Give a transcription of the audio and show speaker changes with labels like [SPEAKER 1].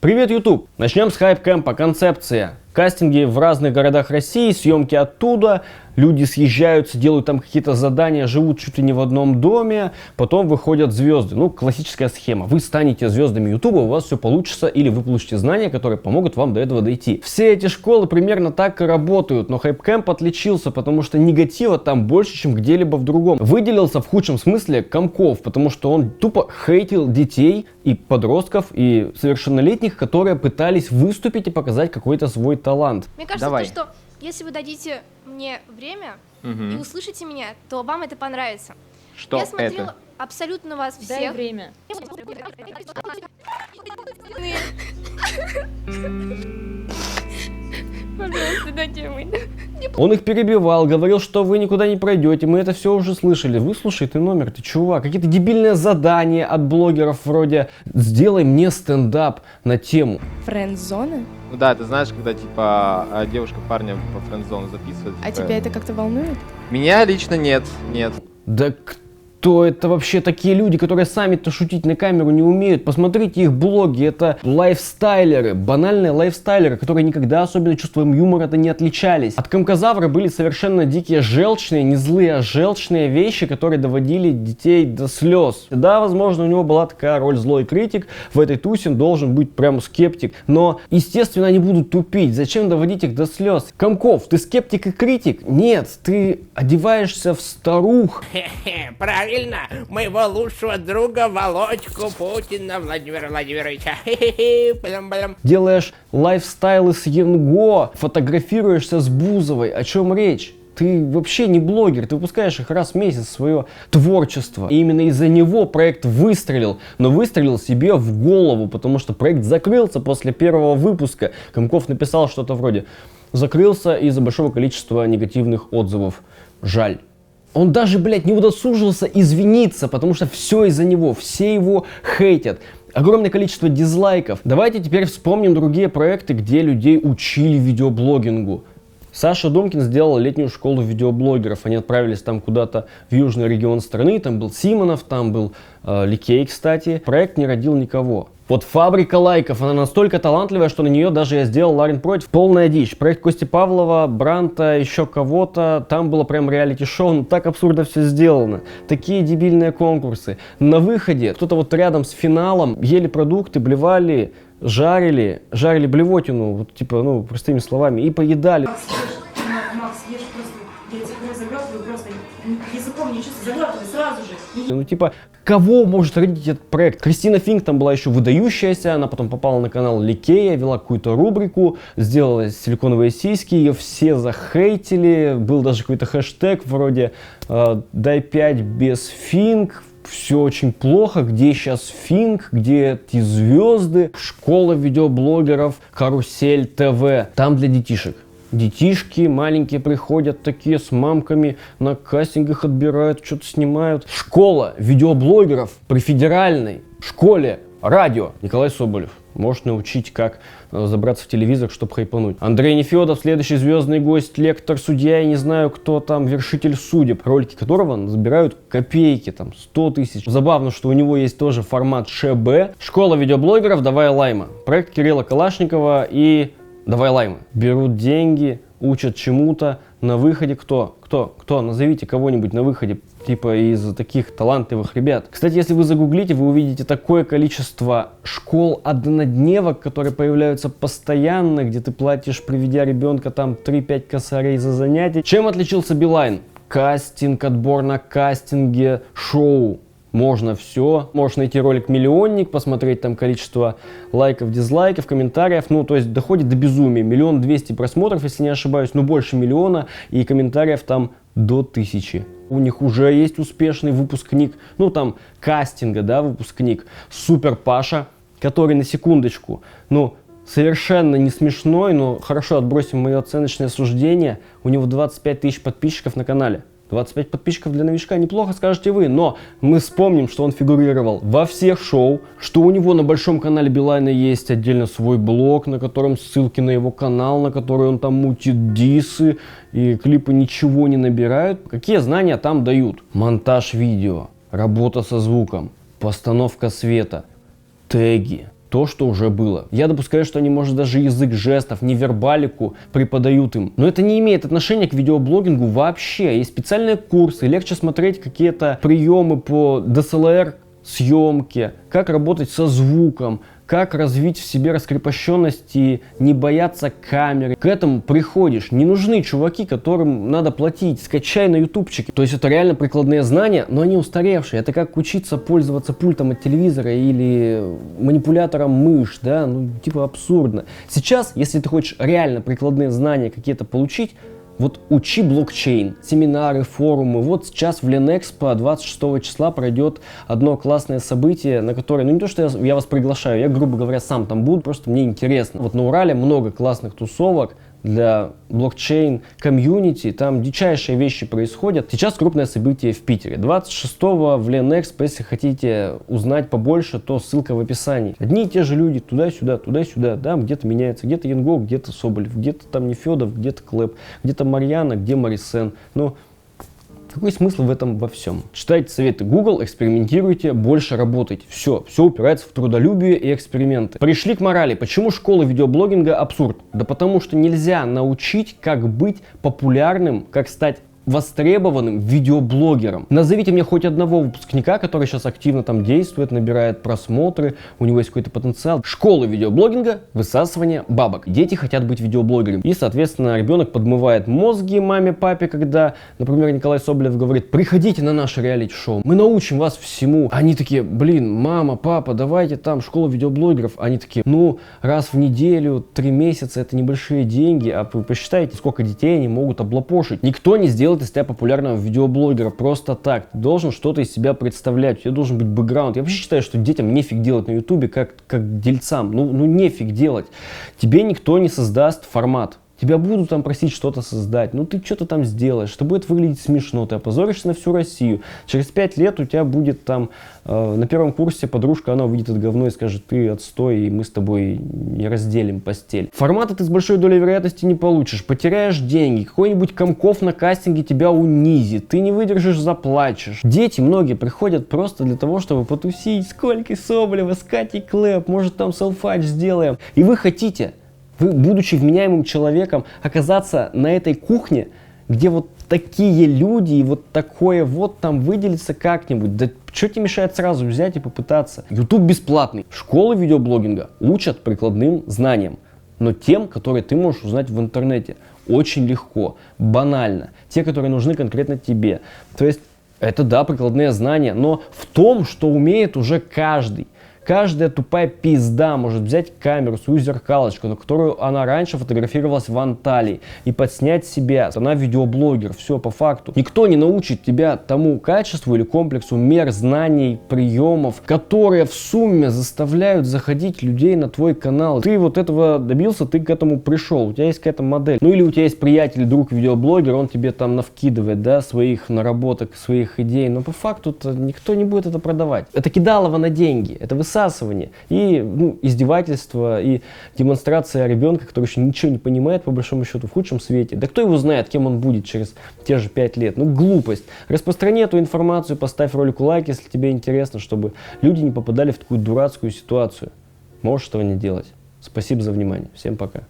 [SPEAKER 1] Привет, YouTube! Начнем с хайп-кэмпа. Концепция. Кастинги в разных городах России, съемки оттуда, люди съезжаются, делают там какие-то задания, живут чуть ли не в одном доме, потом выходят звезды. Ну, классическая схема. Вы станете звездами YouTube, у вас все получится, или вы получите знания, которые помогут вам до этого дойти. Все эти школы примерно так и работают, но хайп-кэмп отличился, потому что негатива там больше, чем где-либо в другом. Выделился в худшем смысле Комков, потому что он тупо хейтил детей и подростков, и совершеннолетних, которые пытались выступить и показать какой-то свой талант.
[SPEAKER 2] Мне кажется, что если вы дадите мне время и услышите меня, то вам это понравится.
[SPEAKER 3] Что
[SPEAKER 2] Я смотрела
[SPEAKER 3] это?
[SPEAKER 2] абсолютно вас всех.
[SPEAKER 4] Дай время.
[SPEAKER 2] Пожалуйста, дайте мне.
[SPEAKER 1] Он их перебивал, говорил, что вы никуда не пройдете, мы это все уже слышали. Выслушай ты номер, ты чувак. Какие-то дебильные задания от блогеров вроде «Сделай мне стендап на тему».
[SPEAKER 4] Френд-зона?
[SPEAKER 3] Ну да, ты знаешь, когда типа девушка парня по френд-зону записывает.
[SPEAKER 4] А
[SPEAKER 3] типа,
[SPEAKER 4] тебя это как-то волнует?
[SPEAKER 3] Меня лично нет.
[SPEAKER 1] Да кто это вообще такие люди, которые сами-то шутить на камеру не умеют? Посмотрите их блоги, это лайфстайлеры, банальные лайфстайлеры, которые никогда особенно чувством юмора-то не отличались. От Комкозавра были совершенно дикие, желчные, не злые, а желчные вещи, которые доводили детей до слез. Да, возможно, у него была такая роль злой критик, в этой тусе он должен быть прям скептик, но, естественно, они будут тупить. Зачем доводить их до слез? Комков, ты скептик и критик? Нет, ты одеваешься в старух.
[SPEAKER 5] Правильно, моего лучшего друга Володьку Путина Владимира Владимировича.
[SPEAKER 1] Делаешь лайфстайлы с Янго, фотографируешься с Бузовой. О чем речь? Ты вообще не блогер, ты выпускаешь их раз в месяц свое творчество. И именно из-за него проект выстрелил, но выстрелил себе в голову, потому что проект закрылся после первого выпуска. Комков написал что-то вроде «Закрылся из-за большого количества негативных отзывов. Жаль». Он даже, блядь, не удосужился извиниться, потому что все из-за него, все его хейтят. Огромное количество дизлайков. Давайте теперь вспомним другие проекты, где людей учили видеоблогингу. Саша Думкин сделал летнюю школу видеоблогеров. Они отправились там куда-то в южный регион страны. Там был Симонов, там был Ликей, кстати. Проект не родил никого. Вот «Фабрика лайков», она настолько талантливая, что на нее даже я сделал Ларин против. Полная дичь. Проект Кости Павлова, Бранта, еще кого-то. Там было прям реалити-шоу. Ну так абсурдно все сделано. Такие дебильные конкурсы. На выходе кто-то вот рядом с финалом ели продукты, блевали, жарили блевотину, вот типа, ну, простыми словами, и поедали.
[SPEAKER 6] Макс, ешь просто, я тебя заглатываю просто, языком не чувствую, заглатывай сразу же.
[SPEAKER 1] Ну, типа, кого может родить этот проект? Кристина Финк там была еще выдающаяся, она потом попала на канал Ликея, вела какую-то рубрику, сделала силиконовые сиськи, ее все захейтили, был даже какой-то хэштег вроде «Дай 5 без Финк». Все очень плохо, где сейчас Финк, где эти звезды, школа видеоблогеров, Карусель ТВ, там для детишек. Детишки маленькие приходят такие с мамками, на кастингах отбирают, что-то снимают. Школа видеоблогеров при федеральной школе радио. Николай Соболев может научить, как забраться в телевизор, чтобы хайпануть. Андрей Нефедов, следующий звездный гость, лектор, судья, я не знаю, кто там, вершитель судеб, ролики которого забирают копейки, там, 100 тысяч. Забавно, что у него есть тоже формат ШБ. Школа видеоблогеров «Давай лайма». Проект Кирилла Калашникова и «Давай лайма». Берут деньги, учат чему-то. На выходе кто? Назовите кого-нибудь на выходе, типа из таких талантливых ребят. Кстати, если вы загуглите, вы увидите такое количество школ-однодневок, которые появляются постоянно, где ты платишь, приведя ребенка, там 3-5 косарей за занятие. Чем отличился Билайн? Кастинг, отбор на кастинге, шоу. Можно все. Можешь найти ролик «Миллионник», посмотреть там количество лайков, дизлайков, комментариев. Ну, то есть доходит до безумия. 1 200 000 просмотров, если не ошибаюсь, ну больше 1 000 000. И комментариев там до 1000. У них уже есть успешный выпускник, ну там кастинга, да, выпускник. Супер Паша, который на секундочку, ну, совершенно не смешной, но хорошо, отбросим мое оценочное суждение. У него 25 000 подписчиков на канале. 25 подписчиков для новичка неплохо, скажете вы, но мы вспомним, что он фигурировал во всех шоу, что у него на большом канале Билайна есть отдельно свой блог, на котором ссылки на его канал, на который он там мутит дисы, и клипы ничего не набирают. Какие знания там дают? Монтаж видео, работа со звуком, постановка света, теги, то, что уже было. Я допускаю, что они, может, даже язык жестов, невербалику преподают им. Но это не имеет отношения к видеоблогингу вообще. Есть специальные курсы, легче смотреть какие-то приемы по DSLR съемке, как работать со звуком, как развить в себе раскрепощенность и не бояться камеры. К этому приходишь. Не нужны чуваки, которым надо платить. Скачай на ютубчике. То есть это реально прикладные знания, но они устаревшие. Это как учиться пользоваться пультом от телевизора или манипулятором мышь, да, ну типа абсурдно. Сейчас, если ты хочешь реально прикладные знания какие-то получить, вот учи блокчейн, семинары, форумы. Вот сейчас в Ленэкспо 26 числа пройдет одно классное событие, на которое, ну не то, что я вас приглашаю, я, грубо говоря, сам там буду, просто мне интересно. Вот на Урале много классных тусовок для блокчейн комьюнити, там дичайшие вещи происходят. Сейчас крупное событие в Питере. 26-го в Ленэкспо, если хотите узнать побольше, то ссылка в описании. Одни и те же люди туда-сюда, да, где-то меняется, где-то Янго, где-то Соболев, где-то там Нефедов, где-то Клэп, где-то Марьяна, где Марисен. Но какой смысл в этом во всем? Читайте советы Google, экспериментируйте, больше работайте. Все упирается в трудолюбие и эксперименты. Пришли к морали. Почему школа видеоблогинга абсурд? Да потому что нельзя научить, как быть популярным, как стать востребованным видеоблогером. Назовите мне хоть одного выпускника, который сейчас активно там действует, набирает просмотры, у него есть какой-то потенциал. Школа видеоблогинга, высасывание бабок. Дети хотят быть видеоблогерами. И, соответственно, ребенок подмывает мозги маме, папе, когда, например, Николай Соболев говорит: приходите на наше реалити-шоу, мы научим вас всему. Они такие: блин, мама, папа, давайте там школу видеоблогеров. Они такие: ну, раз в неделю, 3 месяца, это небольшие деньги, а вы посчитайте, сколько детей они могут облапошить. Никто не сделает из тебя популярного видеоблогера просто так. Ты должен что-то из себя представлять, у тебя должен быть бэкграунд. Я вообще считаю, что детям нефиг делать на ютубе как дельцам. Ну нефиг делать. Тебе никто не создаст формат. Тебя будут там просить что-то создать, ну ты что-то там сделаешь, это будет выглядеть смешно, ты опозоришься на всю Россию. Через 5 лет у тебя будет там на первом курсе подружка, она увидит это говно и скажет: ты отстой, и мы с тобой не разделим постель. Формата ты с большой долей вероятности не получишь, потеряешь деньги, какой-нибудь Комков на кастинге тебя унизит, ты не выдержишь, заплачешь. Дети многие приходят просто для того, чтобы потусить с Колькой Соболева, с Катей Клэп, может там селфач сделаем. И вы хотите, вы, будучи вменяемым человеком, оказаться на этой кухне, где вот такие люди и вот такое вот там выделиться как-нибудь. Да что тебе мешает сразу взять и попытаться? YouTube бесплатный. Школы видеоблогинга учат прикладным знаниям, но тем, которые ты можешь узнать в интернете. Очень легко, банально. Те, которые нужны конкретно тебе. То есть это, да, прикладные знания, но в том, что умеет уже каждый. Каждая тупая пизда может взять камеру, свою зеркалочку, на которую она раньше фотографировалась в Анталии, и подснять себя. Она видеоблогер, все по факту. Никто не научит тебя тому качеству или комплексу мер, знаний, приемов, которые в сумме заставляют заходить людей на твой канал. Ты вот этого добился, ты к этому пришел, у тебя есть какая-то модель. Ну или у тебя есть приятель, друг, видеоблогер, он тебе там навкидывает, да, своих наработок, своих идей, но по факту никто не будет это продавать. Это кидалово на деньги, это высасывание и издевательство, и демонстрация ребенка, который еще ничего не понимает, по большому счету, в худшем свете. Да кто его знает, кем он будет через те же 5 лет? Ну, глупость. Распространи эту информацию, поставь ролику лайк, если тебе интересно, чтобы люди не попадали в такую дурацкую ситуацию. Можешь этого не делать. Спасибо за внимание. Всем пока.